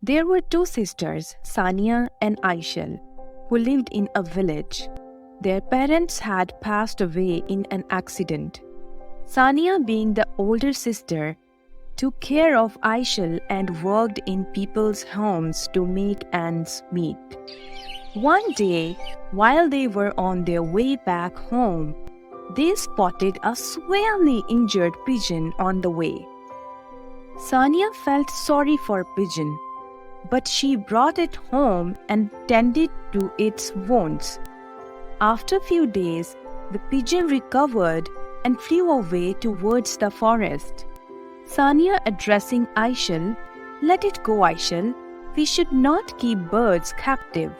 There were two sisters, Sania and Aishal, who lived in a village. Their parents had passed away in an accident. Sania, being the older sister, took care of Aishal and worked in people's homes to make ends meet. One day, while they were on their way back home, they spotted a severely injured pigeon on the way. Sania felt sorry for Pigeon, but she brought it home and tended to its wounds. After a few days, the pigeon recovered and flew away towards the forest. Sania, addressing Aishal, "Let it go, Aishal. We should not keep birds captive."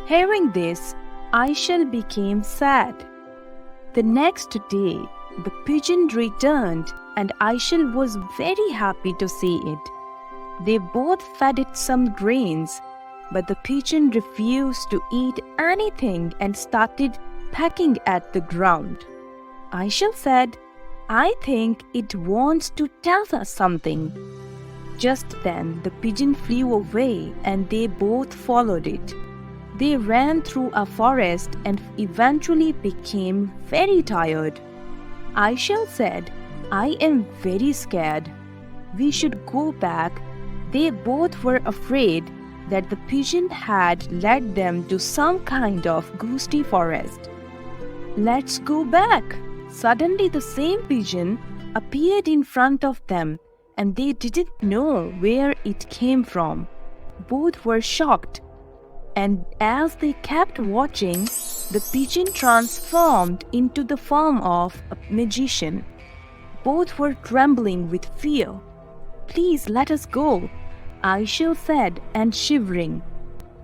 Hearing this, Aishal became sad. The next day, the pigeon returned and Aishal was very happy to see it. They both fed it some grains, but the pigeon refused to eat anything and started pecking at the ground. Aishal said, "I think it wants to tell us something." Just then, the pigeon flew away and they both followed it. They ran through a forest and eventually became very tired. Aishal said, "I am very scared. We should go back." They both were afraid that the pigeon had led them to some kind of ghosty forest. "Let's go back." Suddenly the same pigeon appeared in front of them and they didn't know where it came from. Both were shocked. And as they kept watching, the pigeon transformed into the form of a magician. Both were trembling with fear. "Please let us go," Aishal said, and shivering.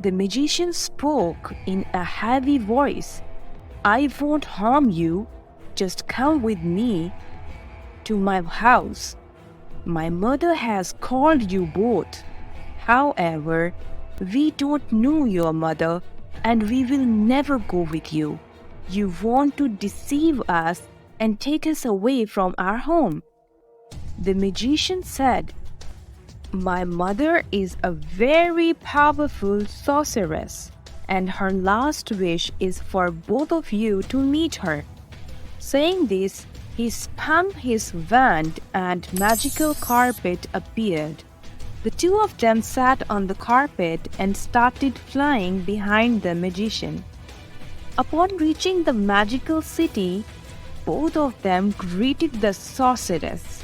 The magician spoke in a heavy voice. "I won't harm you. Just come with me to my house. My mother has called you both. However, we don't know your mother and we will never go with you. You want to deceive us and take us away from our home." The magician said, "My mother is a very powerful sorceress, and her last wish is for both of you to meet her." Saying this, he spun his wand and magical carpet appeared. The two of them sat on the carpet and started flying behind the magician. Upon reaching the magical city, both of them greeted the sorceress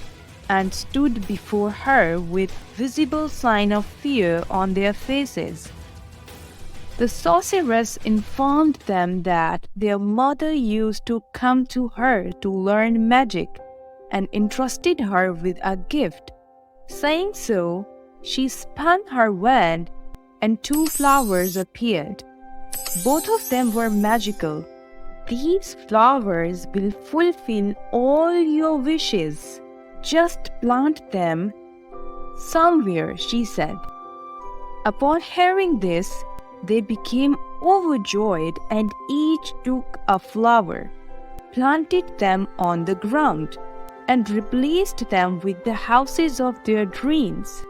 and stood before her with visible sign of fear on their faces. The sorceress informed them that their mother used to come to her to learn magic and entrusted her with a gift. Saying so, she spun her wand and two flowers appeared. Both of them were magical. "These flowers will fulfill all your wishes. Just plant them somewhere," she said. Upon hearing this, they became overjoyed and each took a flower, planted them on the ground, and replaced them with the houses of their dreams.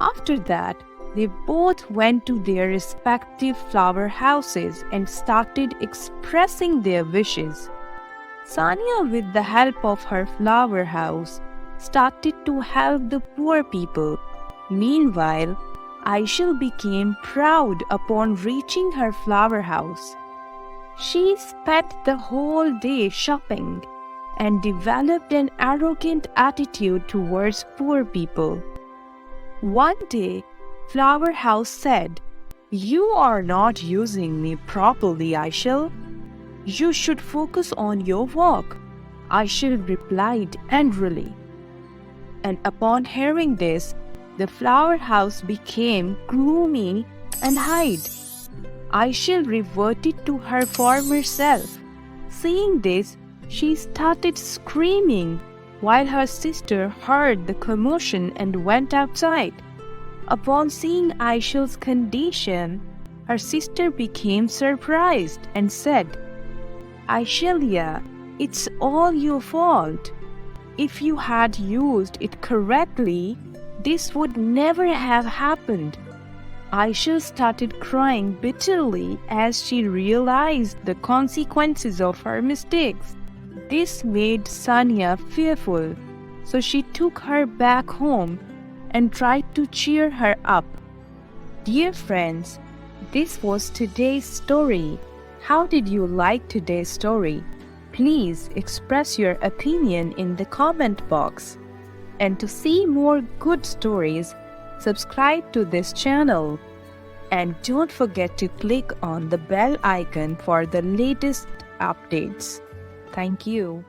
After that, they both went to their respective flower houses and started expressing their wishes. Sania, with the help of her flower house, started to help the poor people. Meanwhile, Aishal became proud upon reaching her flower house. She spent the whole day shopping and developed an arrogant attitude towards poor people. One day, Flower House said, "You are not using me properly, Aishal. You should focus on your work." Aishal replied angrily. And upon hearing this, the flower house became gloomy and hid. Aishal reverted to her former self. Seeing this, she started screaming, while her sister heard the commotion and went outside. Upon seeing Aishal's condition, her sister became surprised and said, "Aishalia, it's all your fault. If you had used it correctly, this would never have happened. Aisha started crying bitterly as she realized the consequences of her mistakes. This made Sania fearful, so she took her back home and tried to cheer her up. Dear friends, this was today's story. How did you like today's story? Please express your opinion in the comment box. And to see more good stories, subscribe to this channel. And don't forget to click on the bell icon for the latest updates. Thank you.